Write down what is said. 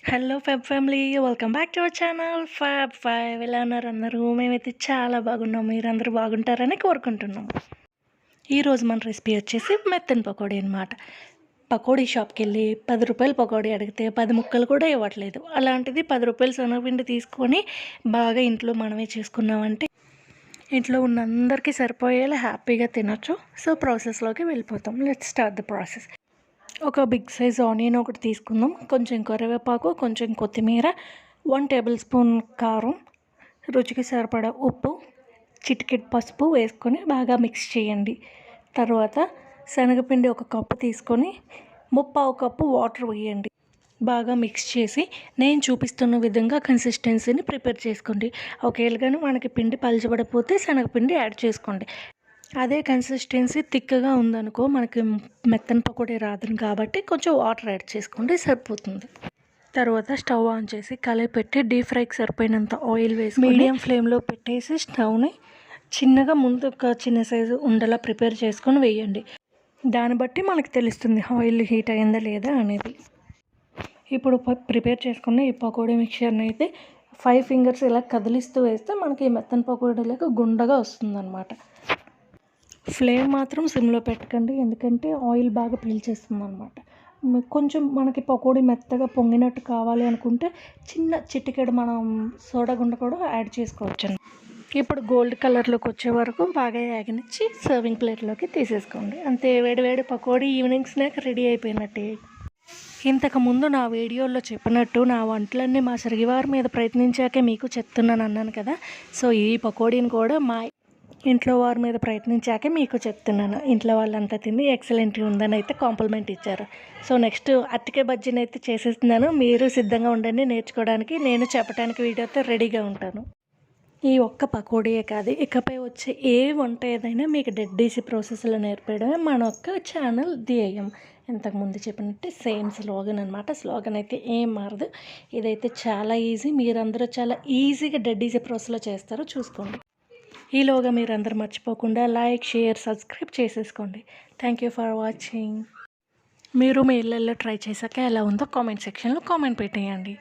Hello Feb family, welcome back to our channel fab five. ఎలా ఉన్నారు అందరూ? మేమైతే చాలా బాగున్నాం. మీరందరూ బాగుంటారని కోరుకుంటున్నాం. ఈరోజు మన రెసిపీ వచ్చేసి మెత్తని పకోడీ అనమాట. పకోడీ షాప్కి వెళ్ళి 10 రూపాయలు పకోడీ అడిగితే 10 ముక్కలు కూడా ఇవ్వట్లేదు. అలాంటిది 10 రూపాయలు శనగపిండి తీసుకొని బాగా ఇంట్లో మనమే చేసుకున్నామంటే ఇంట్లో ఉన్న అందరికీ సరిపోయేలా హ్యాపీగా తినొచ్చు. సో ప్రాసెస్లోకి వెళ్ళిపోతాం. Let's start the process. ఒక బిగ్ సైజ్ ఆనియన్ ఒకటి తీసుకుందాం, కొంచెం కరివేపాకు, కొంచెం కొత్తిమీర, 1 టేబుల్ స్పూన్ కారం, రుచికి సరిపడా ఉప్పు, చిటికెడు పసుపు వేసుకొని బాగా మిక్స్ చేయండి. తర్వాత శనగపిండి 1 కప్పు తీసుకొని 3/4 కప్పు వాటర్ వేయండి. బాగా మిక్స్ చేసి నేను చూపిస్తున్న విధంగా కన్సిస్టెన్సీని ప్రిపేర్ చేసుకోండి. ఒకవేళ మనకి పిండి పలచబడిపోతే శనగపిండి యాడ్ చేసుకోండి. అదే కన్సిస్టెన్సీ థిక్గా ఉందనుకో మనకి మెత్తని పకోడీ రాదు కాబట్టి కొంచెం వాటర్ యాడ్ చేసుకోండి, సరిపోతుంది. తర్వాత స్టవ్ ఆన్ చేసి కళాయి పెట్టి డీప్ ఫ్రైకి సరిపోయినంత ఆయిల్ వేసి మీడియం ఫ్లేమ్లో పెట్టేసి స్టవ్ని చిన్నగా ముందు ఒక చిన్న సైజు ఉండలా ప్రిపేర్ చేసుకొని వేయండి. దాన్ని బట్టి మనకి తెలుస్తుంది ఆయిల్ హీట్ అయిందా లేదా అనేది. ఇప్పుడు ప్రిపేర్ చేసుకున్న ఈ పకోడీ మిక్చర్ని అయితే 5 ఫింగర్స్ ఇలా కదిలిస్తూ వేస్తే మనకి ఈ మెత్తని పకోడీలకు గుండగా వస్తుందన్నమాట. ఫ్లేమ్ మాత్రం సిమ్లో పెట్టకండి, ఎందుకంటే ఆయిల్ బాగా పీల్చేస్తుంది అనమాట. కొంచెం మనకి పకోడీ మెత్తగా పొంగినట్టు కావాలి అనుకుంటే చిన్న చిటికెడు మనం సోడా గుండ కూడా యాడ్ చేసుకోవచ్చు. ఇప్పుడు గోల్డ్ కలర్లోకి వచ్చే వరకు బాగా యాగనిచ్చి సర్వింగ్ ప్లేట్లోకి తీసేసుకోండి. అంతే, వేడి పకోడీ ఈవినింగ్ స్నాక్ రెడీ అయిపోయినట్టే. ఇంతకుముందు నా వీడియోలో చెప్పినట్టు నా వంటలన్నీ మా సరివారి మీద ప్రయత్నించాకే మీకు చెప్తున్నాను అన్నాను కదా. సో ఈ పకోడీని కూడా మా ఇంట్లో వారి మీద ప్రయత్నించాకే మీకు చెప్తున్నాను. ఇంట్లో వాళ్ళంతా తిని ఎక్సలెంట్గా ఉందని అయితే కాంప్లిమెంట్ ఇచ్చారు. సో నెక్స్ట్ అరటికాయ బజ్జీని అయితే చేసేస్తున్నాను. మీరు సిద్ధంగా ఉండండి నేర్చుకోవడానికి. నేను చెప్పడానికి వీడియోతో రెడీగా ఉంటాను. ఈ ఒక్క పకోడీయే కాదు, ఇకపై వచ్చే ఏ వంట ఏదైనా మీకు డెడ్ ఈజీ ప్రాసెస్లో నేర్పడమే మన ఒక్క ఛానల్ ధ్యేయం. ఇంతకుముందు చెప్పినట్టే సేమ్ స్లోగన్ అనమాట. స్లోగన్ అయితే ఏం మారదు. ఇదైతే చాలా ఈజీ, మీరందరూ చాలా ఈజీగా డెడ్ ఈజీ ప్రాసెస్లో చేస్తారో చూసుకోండి. ఈలోగా మీరందరూ మర్చిపోకుండా లైక్, షేర్, సబ్స్క్రైబ్ చేసేసుకోండి. Thank you for watching. మీరు మీ ఇళ్ళల్లో ట్రై చేశాక ఎలా ఉందో కామెంట్ సెక్షన్లో కామెంట్ పెట్టేయండి.